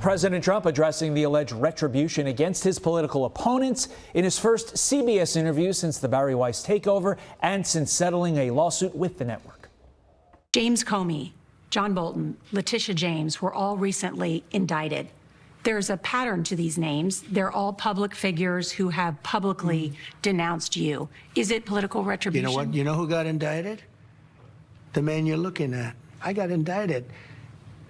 President Trump addressing the alleged retribution against his political opponents in his first CBS interview since the Barry Weiss takeover and since settling a lawsuit with the network. James Comey, John Bolton, Letitia James were all recently indicted. There's a pattern to these names. They're all public figures who have publicly denounced you. Is it political retribution? You know what? You know who got indicted? The man you're looking at. I got indicted,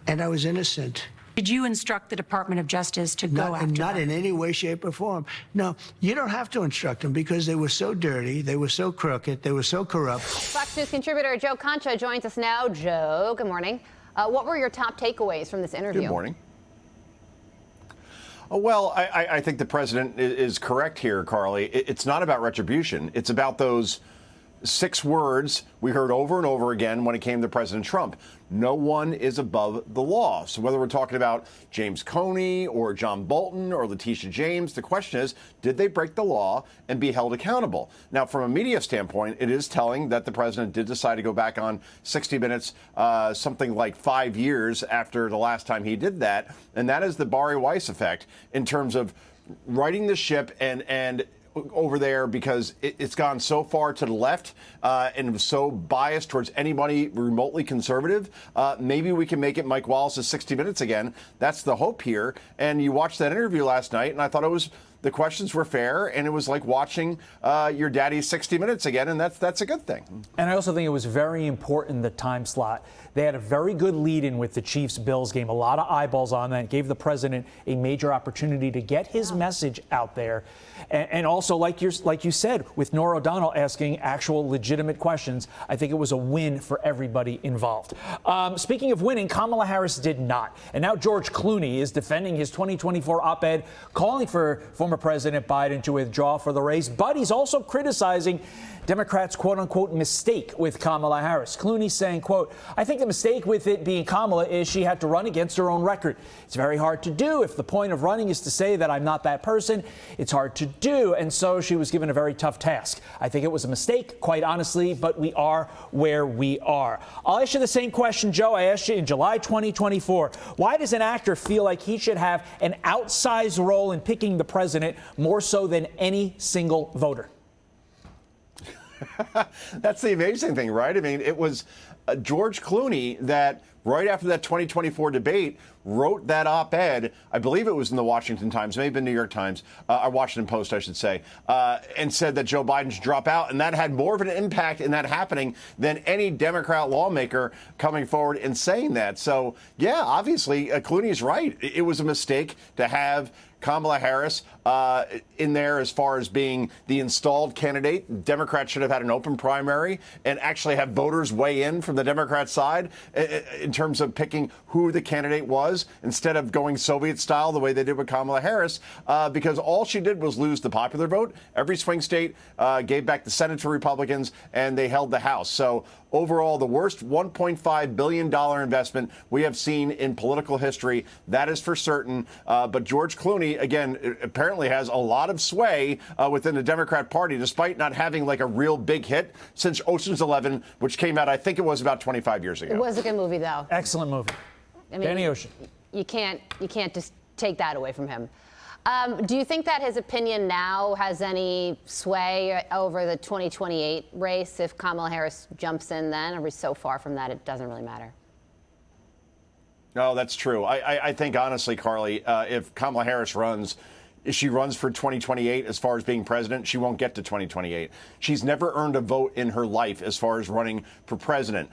and I was innocent. Did you instruct the Department of Justice to go after them? Not in any way, shape, or form. No, you don't have to instruct them because they were so dirty, they were so crooked, they were so corrupt. Fox News contributor Joe Concha joins us now. Joe, good morning. What were your top takeaways from this interview? Good morning. Well, I think the president is correct here, Carly. It's not about retribution. It's about those 6 words we heard over and over again when it came to President Trump. No one is above the law. So whether we're talking about James Comey or John Bolton or Letitia James, the question is, did they break the law and be held accountable? Now, from a media standpoint, it is telling that the president did decide to go back on 60 Minutes, something like 5 years after the last time he did that. And that is the Barry Weiss effect in terms of righting the ship and over there because it's gone so far to the left and was so biased towards anybody remotely conservative. Maybe we can make it Mike Wallace's 60 Minutes again. That's the hope here. And you watched that interview last night, and I thought the questions were fair, and it was like watching your daddy's 60 Minutes again, and that's a good thing. And I also think it was very important, the time slot. They had a very good lead-in with the Chiefs-Bills game, a lot of eyeballs on that. It gave the president a major opportunity to get his message out there. And also, like you said, with Norah O'Donnell asking actual legitimate questions, I think it was a win for everybody involved. Speaking of winning, Kamala Harris did not. And now George Clooney is defending his 2024 op-ed, calling for former President Biden to withdraw for the race. But he's also criticizing Democrats' quote-unquote mistake with Kamala Harris. Clooney saying, quote, "I think the mistake with it being Kamala is she had to run against her own record. It's very hard to do. If the point of running is to say that I'm not that person, it's hard to do." And so she was given a very tough task. I think it was a mistake, quite honestly, but we are where we are. I'll ask you the same question, Joe, I asked you in July 2024. Why does an actor feel like he should have an outsized role in picking the president more so than any single voter? That's the amazing thing, right? I mean, it was George Clooney that right after that 2024 debate wrote that op-ed. I believe it was in the Washington Times, maybe New York Times, or Washington Post, I should say, and said that Joe Biden should drop out. And that had more of an impact in that happening than any Democrat lawmaker coming forward and saying that. So, yeah, obviously, Clooney is right. It was a mistake to have Kamala Harris in there as far as being the installed candidate. Democrats should have had an open primary and actually have voters weigh in from the Democrat side in terms of picking who the candidate was instead of going Soviet style the way they did with Kamala Harris, because all she did was lose the popular vote. Every swing state gave back the Senate to Republicans, and they held the House. So overall, the worst $1.5 billion investment we have seen in political history. That is for certain. But George Clooney, again, apparently has a lot of sway within the Democrat Party, despite not having like a real big hit since Ocean's 11, which came out, I think it was about 25 years ago. It was a good movie, though. Excellent movie. I mean, Danny Ocean. You can't just take that away from him. Do you think that his opinion now has any sway over the 2028 race if Kamala Harris jumps in then? Are we so far from that it doesn't really matter? No, that's true. I think, honestly, Carly, if Kamala Harris runs, if she runs for 2028 as far as being president, she won't get to 2028. She's never earned a vote in her life as far as running for president.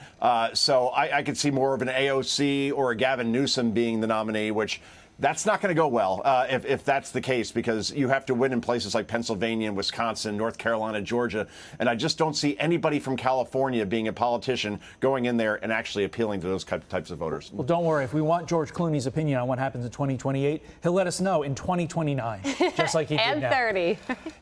So I could see more of an AOC or a Gavin Newsom being the nominee, which that's not going to go well if that's the case, because you have to win in places like Pennsylvania, Wisconsin, North Carolina, Georgia. And I just don't see anybody from California being a politician going in there and actually appealing to those types of voters. Well, don't worry. If we want George Clooney's opinion on what happens in 2028, he'll let us know in 2029, just like he did now. And 30.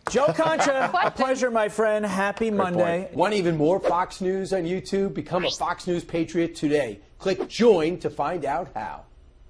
Joe Concha, a pleasure, my friend. Happy Monday. Want even more Fox News on YouTube? Become a Fox News Patriot today. Click join to find out how.